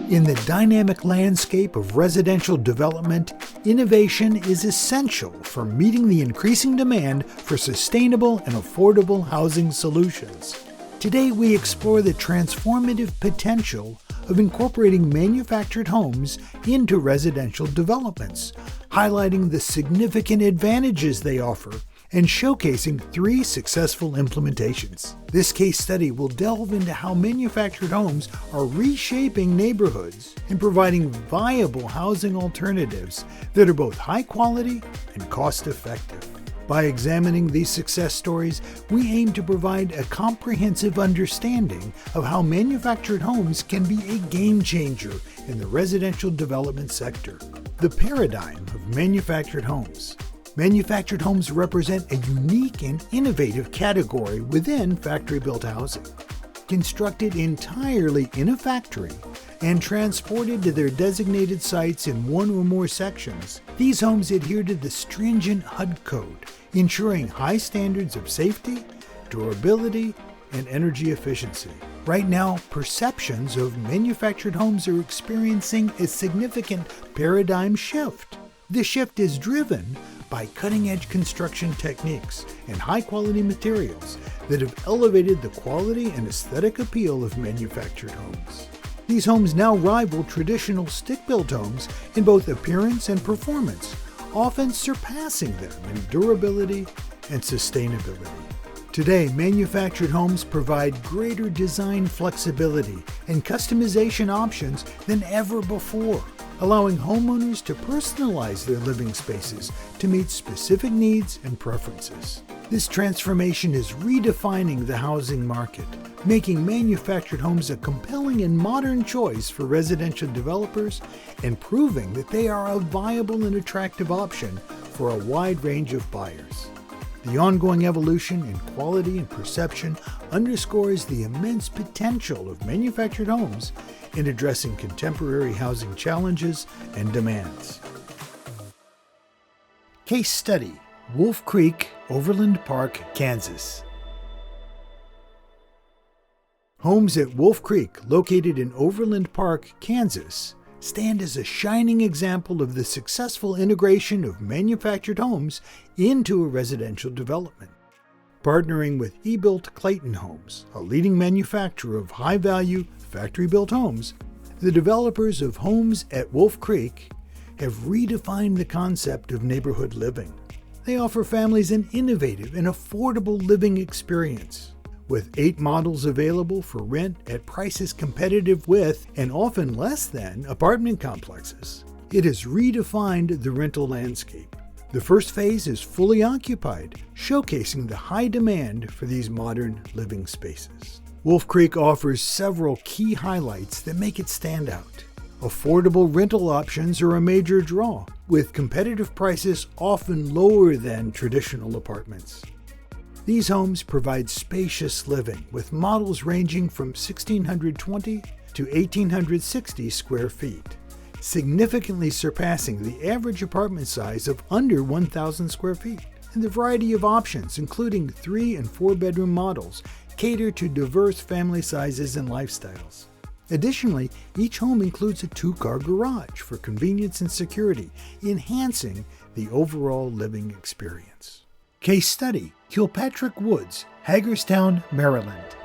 In the dynamic landscape of residential development, innovation is essential for meeting the increasing demand for sustainable and affordable housing solutions. Today, we explore the transformative potential of incorporating manufactured homes into residential developments, highlighting the significant advantages they offer and showcasing 3 successful implementations. This case study will delve into how manufactured homes are reshaping neighborhoods and providing viable housing alternatives that are both high quality and cost effective. By examining these success stories, we aim to provide a comprehensive understanding of how manufactured homes can be a game changer in the residential development sector. The paradigm of manufactured homes. Manufactured homes represent a unique and innovative category within factory-built housing. Constructed entirely in a factory and transported to their designated sites in one or more sections, these homes adhere to the stringent HUD code, ensuring high standards of safety, durability, and energy efficiency. Right now, perceptions of manufactured homes are experiencing a significant paradigm shift. This shift is driven by cutting-edge construction techniques and high-quality materials that have elevated the quality and aesthetic appeal of manufactured homes. These homes now rival traditional stick-built homes in both appearance and performance, often surpassing them in durability and sustainability. Today, manufactured homes provide greater design flexibility and customization options than ever before, allowing homeowners to personalize their living spaces to meet specific needs and preferences. This transformation is redefining the housing market, making manufactured homes a compelling and modern choice for residential developers and proving that they are a viable and attractive option for a wide range of buyers. The ongoing evolution in quality and perception underscores the immense potential of manufactured homes in addressing contemporary housing challenges and demands. Case study: Wolf Creek, Overland Park, Kansas. Homes at Wolf Creek, located in Overland Park, Kansas, stand as a shining example of the successful integration of manufactured homes into a residential development. Partnering with E-Built Clayton Homes, a leading manufacturer of high-value, factory-built homes, the developers of Homes at Wolf Creek have redefined the concept of neighborhood living. They offer families an innovative and affordable living experience. With 8 models available for rent at prices competitive with, and often less than, apartment complexes, it has redefined the rental landscape. The first phase is fully occupied, showcasing the high demand for these modern living spaces. Wolf Creek offers several key highlights that make it stand out. Affordable rental options are a major draw, with competitive prices often lower than traditional apartments. These homes provide spacious living, with models ranging from 1,620 to 1,860 square feet, significantly surpassing the average apartment size of under 1,000 square feet. And the variety of options, including 3 and 4 bedroom models, cater to diverse family sizes and lifestyles. Additionally, each home includes a 2-car garage for convenience and security, enhancing the overall living experience. Case study: Kilpatrick Woods, Hagerstown, Maryland.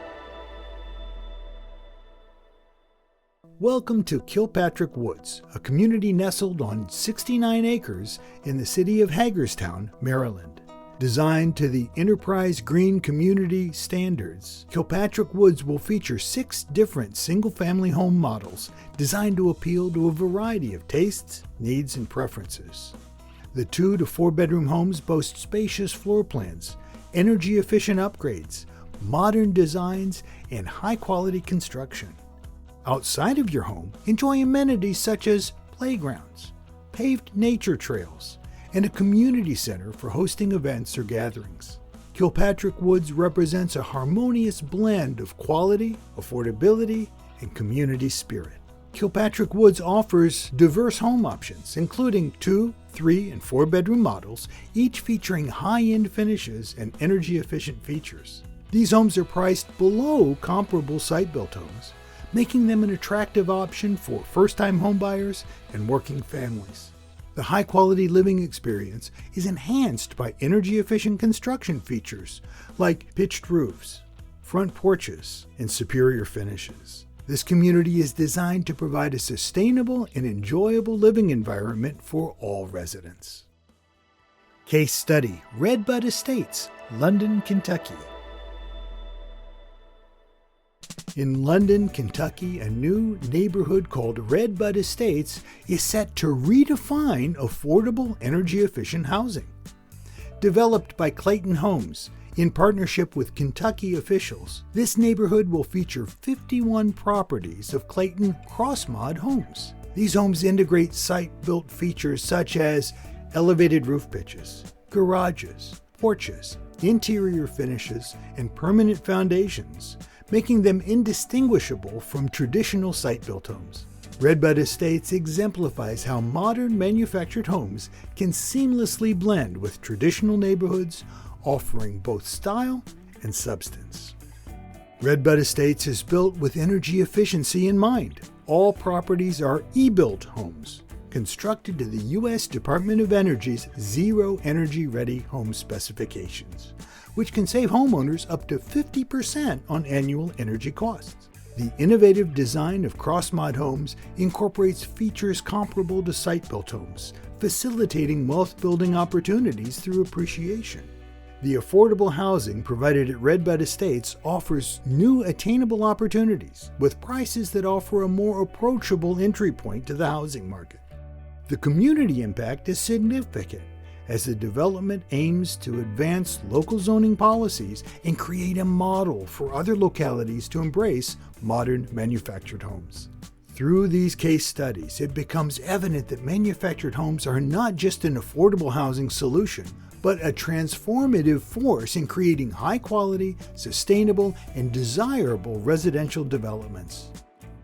Welcome to Kilpatrick Woods, a community nestled on 69 acres in the city of Hagerstown, Maryland. Designed to the Enterprise Green Community standards, Kilpatrick Woods will feature 6 different single-family home models designed to appeal to a variety of tastes, needs, and preferences. The 2 to 4 bedroom homes boast spacious floor plans, energy-efficient upgrades, modern designs, and high-quality construction. Outside of your home, enjoy amenities such as playgrounds, paved nature trails, and a community center for hosting events or gatherings. Kilpatrick Woods represents a harmonious blend of quality, affordability, and community spirit. Kilpatrick Woods offers diverse home options, including 2, 3, and 4 bedroom models, each featuring high-end finishes and energy-efficient features. These homes are priced below comparable site-built homes, making them an attractive option for first-time homebuyers and working families. The high-quality living experience is enhanced by energy-efficient construction features like pitched roofs, front porches, and superior finishes. This community is designed to provide a sustainable and enjoyable living environment for all residents. Case study: Redbud Estates, London, Kentucky. In London, Kentucky, a new neighborhood called Redbud Estates is set to redefine affordable, energy-efficient housing. Developed by Clayton Homes in partnership with Kentucky officials, this neighborhood will feature 51 properties of Clayton cross-mod homes. These homes integrate site-built features such as elevated roof pitches, garages, porches, interior finishes, and permanent foundations, making them indistinguishable from traditional site-built homes. Redbud Estates exemplifies how modern manufactured homes can seamlessly blend with traditional neighborhoods, offering both style and substance. Redbud Estates is built with energy efficiency in mind. All properties are e-built homes, constructed to the U.S. Department of Energy's Zero Energy Ready Home specifications, which can save homeowners up to 50% on annual energy costs. The innovative design of cross-mod homes incorporates features comparable to site-built homes, facilitating wealth-building opportunities through appreciation. The affordable housing provided at Redbud Estates offers new attainable opportunities, with prices that offer a more approachable entry point to the housing market. The community impact is significant, as the development aims to advance local zoning policies and create a model for other localities to embrace modern manufactured homes. Through these case studies, it becomes evident that manufactured homes are not just an affordable housing solution, but a transformative force in creating high-quality, sustainable, and desirable residential developments.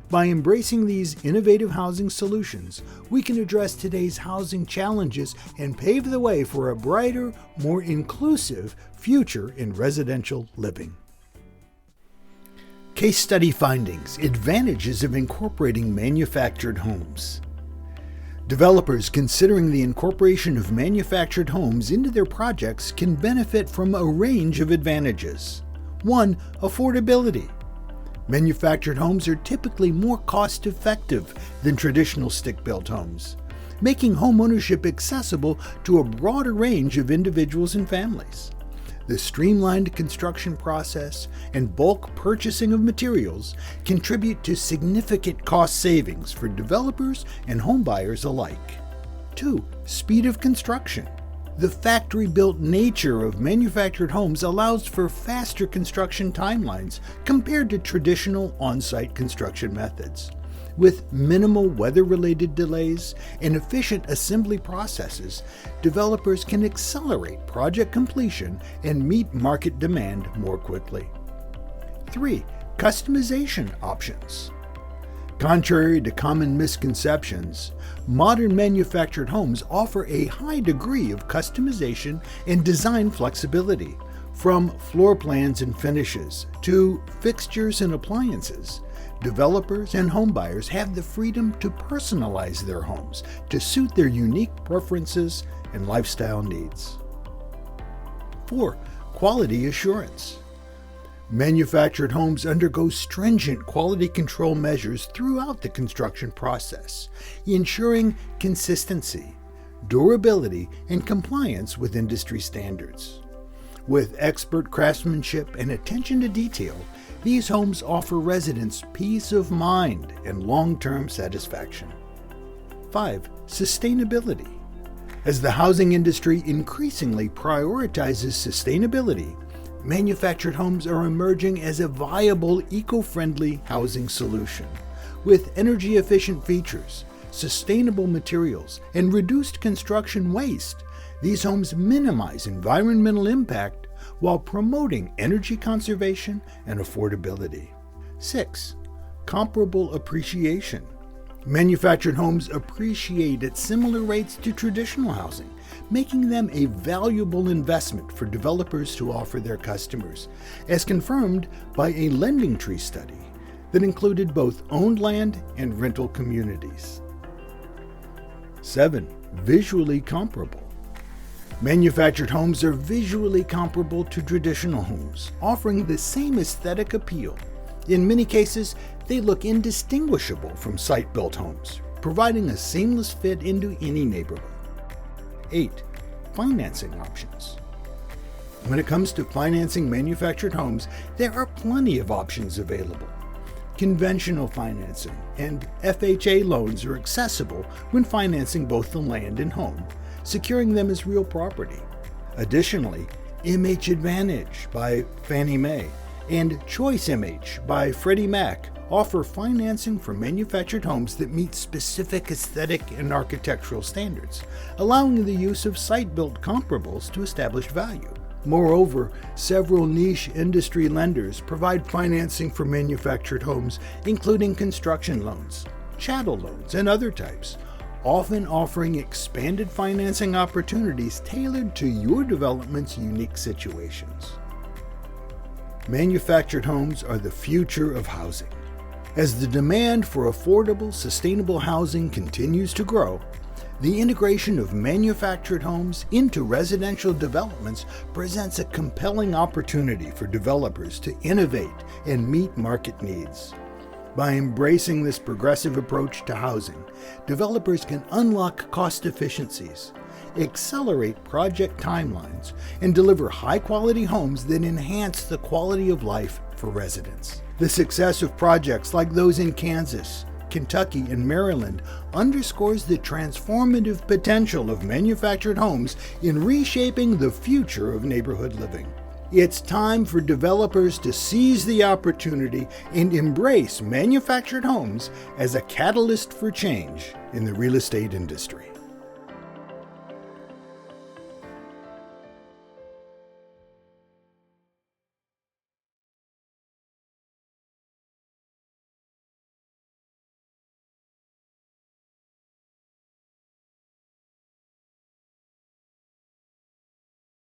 By embracing these innovative housing solutions, we can address today's housing challenges and pave the way for a brighter, more inclusive future in residential living. Case study findings: advantages of incorporating manufactured homes. Developers considering the incorporation of manufactured homes into their projects can benefit from a range of advantages. 1. Affordability. Manufactured homes are typically more cost-effective than traditional stick-built homes, making homeownership accessible to a broader range of individuals and families. The streamlined construction process and bulk purchasing of materials contribute to significant cost savings for developers and homebuyers alike. 2. Speed of construction. The factory-built nature of manufactured homes allows for faster construction timelines compared to traditional on-site construction methods. With minimal weather-related delays and efficient assembly processes, developers can accelerate project completion and meet market demand more quickly. 3. Customization options. Contrary to common misconceptions, modern manufactured homes offer a high degree of customization and design flexibility. From floor plans and finishes to fixtures and appliances, developers and homebuyers have the freedom to personalize their homes to suit their unique preferences and lifestyle needs. 4. Quality assurance. Manufactured homes undergo stringent quality control measures throughout the construction process, ensuring consistency, durability, and compliance with industry standards. With expert craftsmanship and attention to detail, these homes offer residents peace of mind and long-term satisfaction. 5. Sustainability. As the housing industry increasingly prioritizes sustainability, manufactured homes are emerging as a viable, eco-friendly housing solution. With energy-efficient features, sustainable materials, and reduced construction waste, these homes minimize environmental impact while promoting energy conservation and affordability. 6. Comparable appreciation. Manufactured homes appreciate at similar rates to traditional housing, making them a valuable investment for developers to offer their customers. As confirmed by a LendingTree study, that included both owned land and rental communities. 7. Visually comparable. Manufactured homes are visually comparable to traditional homes, offering the same aesthetic appeal. In many cases, they look indistinguishable from site-built homes, providing a seamless fit into any neighborhood. 8. Financing options. When it comes to financing manufactured homes, there are plenty of options available. Conventional financing and FHA loans are accessible when financing both the land and home, securing them as real property. Additionally, MH Advantage by Fannie Mae and Choice MH by Freddie Mac offer financing for manufactured homes that meet specific aesthetic and architectural standards, allowing the use of site-built comparables to establish value. Moreover, several niche industry lenders provide financing for manufactured homes, including construction loans, chattel loans, and other types, often offering expanded financing opportunities tailored to your development's unique situations. Manufactured homes are the future of housing. As the demand for affordable, sustainable housing continues to grow, the integration of manufactured homes into residential developments presents a compelling opportunity for developers to innovate and meet market needs. By embracing this progressive approach to housing, developers can unlock cost efficiencies, accelerate project timelines, and deliver high-quality homes that enhance the quality of life for residents. The success of projects like those in Kansas, Kentucky, and Maryland underscores the transformative potential of manufactured homes in reshaping the future of neighborhood living. It's time for developers to seize the opportunity and embrace manufactured homes as a catalyst for change in the real estate industry.